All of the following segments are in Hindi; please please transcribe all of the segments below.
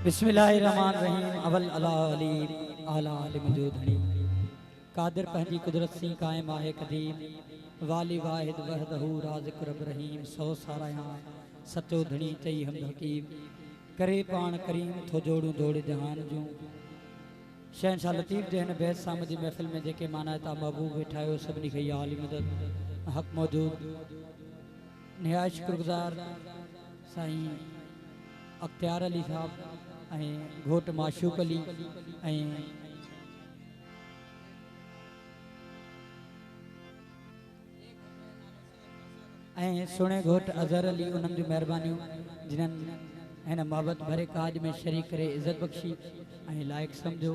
बिस्मिल्लाहिर्रहमानिर्रहीम अवल अला अली आला अली मौजूदनी कादिर पंहिंजी कुदरत सी कायम आहे कदीम वाली वाहिद वहदहू राज़िक रब रहीम सौ सारायां सचो धणी चई हमद हकीम करे पाण करीम थो जोड़ू दौड़ जहान जूं शहनशाह लतीफ़ जे हिन बैत सां मुंहिंजी महफ़िल में जेके माना ता महबूब वेठा आहियो सभिनी खे या आली मदद हक़ मौजूद निहायत शुक्रगुज़ार साईं अख्तियार अली साहब घोट माशूक अली सुणे घोट अज़हर अली उन्हनि जूं महिरबानियूं जिन्हनि हिन मोहब्बत भरे काज में शरीक करे इज़त बख्शी लायक समझो।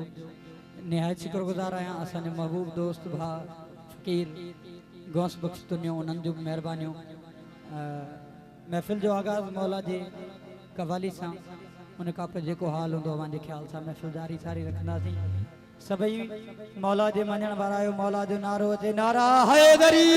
निहायत शुक्रगुज़ार आहियां असांजे महबूब दोस्त भा फ़कीर गौस बख्श दुनिया उन्हनि जूं महिरबानियूं। महफ़िल जो आगाज़ मौला जे कवाली सां उन खां पोइ जेको हाल हूंदो अवां जे ख़्याल सां महफ़िल जारी सारी रखंदासीं। सभई मौला जे मञण वारा आहियो, मौला जो नारो अचे नारा हैदरी।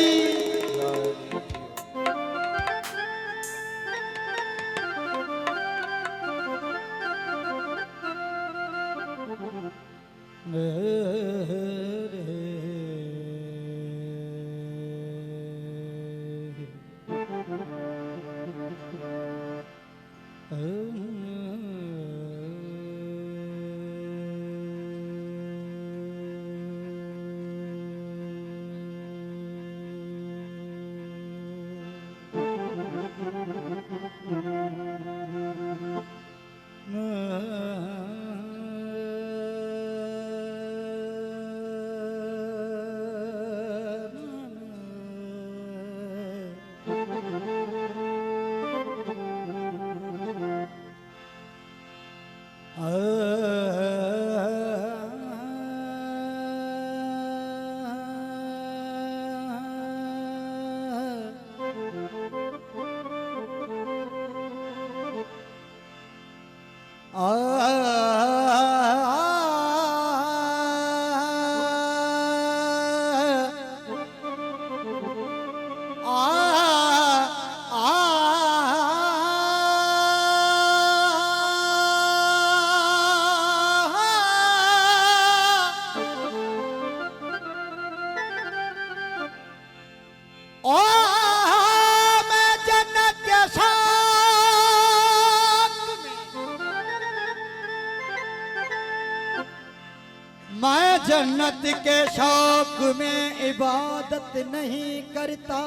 मैं जन्नत के शौक में इबादत नहीं करता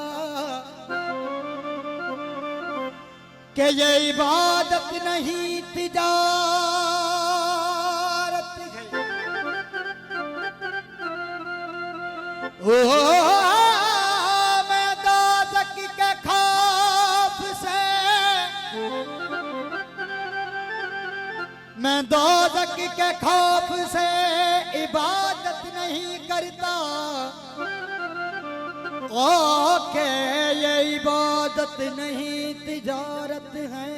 कि ये इबादत नहीं तिजारत है। ओ मैं दोज़ख के खौफ से, मैं दोज़ख के खौफ से इबादत नहीं करता। ओके ये इबादत नहीं तिजारत है।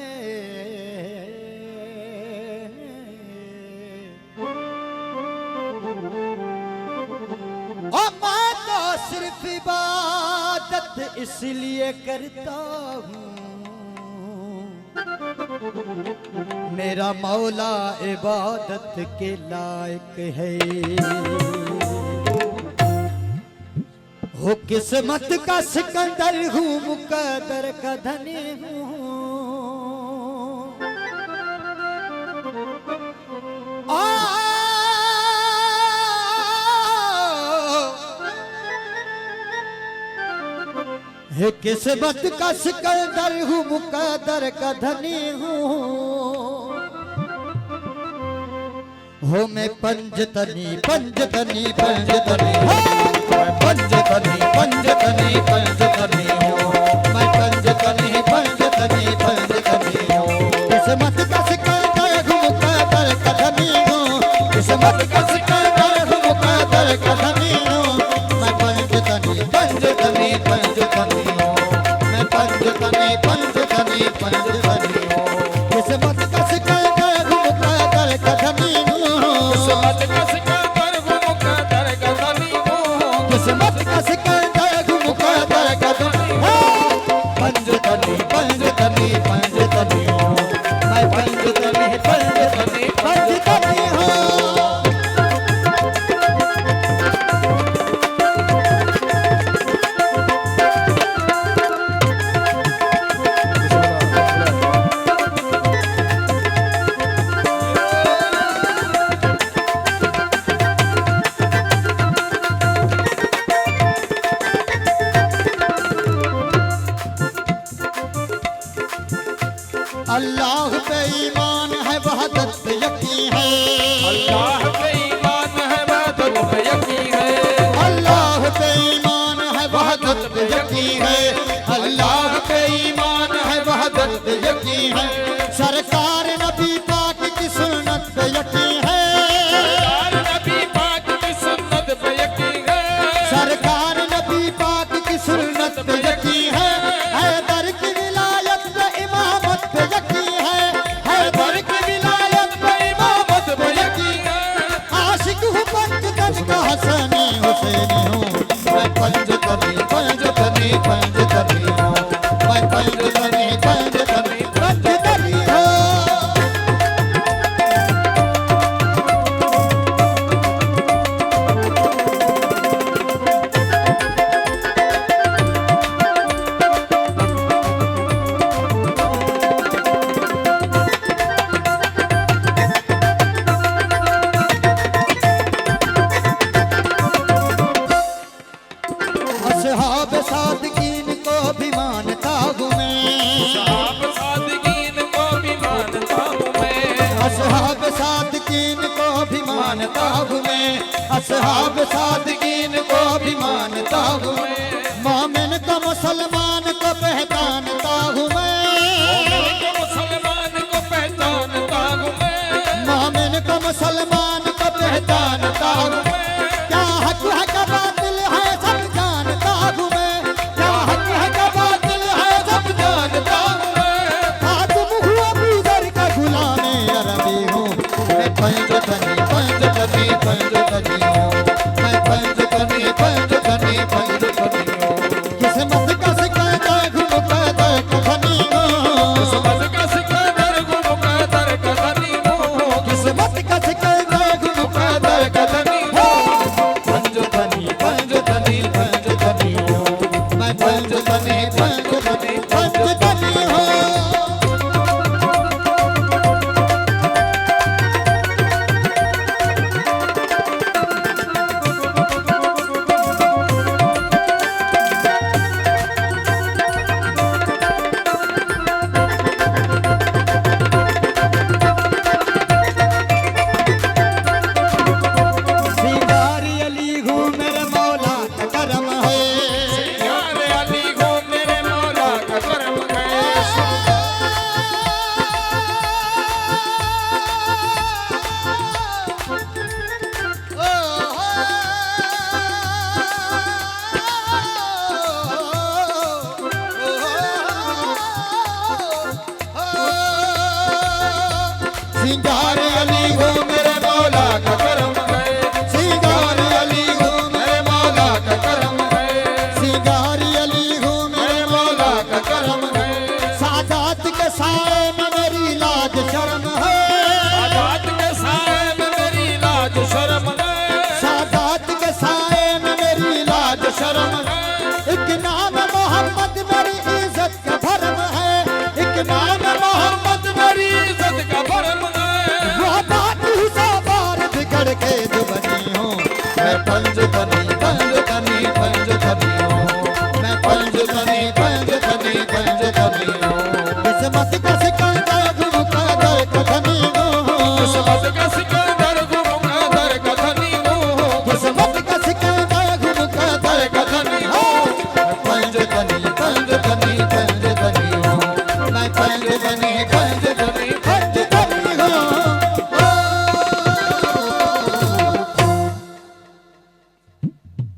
और मैं तो सिर्फ इबादत इसलिए करता हूँ मेरा मौला इबादत के लायक है। हो किस्मत का सिकंदर हूँ मुकद्दर का धनी हूँ। हे किस्मत का सिकंदर हूँ मुकद्दर का धनी हूँ। हो मैं पंजतनी पंजतनी पंजतनी पंजतनी पंजतनी पंजतनी हूँ। मैं पंजतनी पंजतनी पंजतनी हूँ। किस्मत का सिकंदर हूँ मुकद्दर का धनी हूँ। किस्मत का सिकंदर हूँ मुकद्दर का धनी हूँ। मैं पंजतनी पंजतनी पंजतनी हूँ। मैं पंजतनी पंजतनी पंजतनी हूँ। किस्मत का सिकंदर हूँ मुकद्दर का धनी हूँ। किस्मत का सिकंदर हूँ मुकद्दर का धनी हूँ। किस्मत का सिकंदर हूँ मुकद्दर का धनी हूँ। पंजतनी पंजतनी पंजतनी हूँ। मैं पंजतनी पंजतनी अल्लाह पे ईमान है वहदत पे यकीन है, अल्लाह पे ईमान है वहदत पे यकीन है, अल्लाह पे ईमान है वहदत पे यकीन है, अल्लाह पे ईमान है वहदत पे यकीन है। सरकार नबी पाक की सुन्नत पे यकीन है, सरकार नबी पाक की सुन्नत पे यकीन है, सरकार नबी पाक की सुन्नत पे यकीन है। हैदर की विलायत पे इमामत पे यकीन है, हैदर की विलायत पे इमामत पे यकीन है। आशिक हूँ पंचतन का हसनी हुसैनी हूँ, मैं पंचतनी पंचतनी पंचतनी हूँ, मैं पंचतनी पंचतनी पंचतनी हूँ। असहाब सादकीन को भी मानता हूँ मैं, आप सादगीन को भी मानता हूँ मैं, असहाब सादकीन को भी मानता हूँ मैं, असहाब सादकीन को भी मानता हूँ मैं। मोमिन को मुसलमान को पहचानता हूँ मैं, मोमिन को मुसलमान को पहचानता हूँ मैं, मोमिन को मुसलमान को पहचानता हूँ मैं। क्या हक है क्या बातिल है सब जानता हूँ मैं, क्या हक है क्या बातिल है सब जानता हूँ मैं। खादिम हूँ अबू ज़र का गुलाम अरबी हूँ, मैं पंचतनी पंचतनी पंचतनी हूँ, मैं पंचतनी पंचतनी पंचतनी हूँ। किस्मत का सिकंदर घुम पैदा कफनी हूँ, किस्मत का सिकंदर गुम कादर का धनी हूँ, किस्मत का सिकंदर घुम पैदा कफनी हूँ। पंचतनी पंचतनी पंचतनी हूँ, मैं पंचतनी पंचतनी पंचतनी हूँ। सिंगारी अली हूँ मेरे मौला का करम है, यार अली हो मेरे मौला का करम है। सिंगार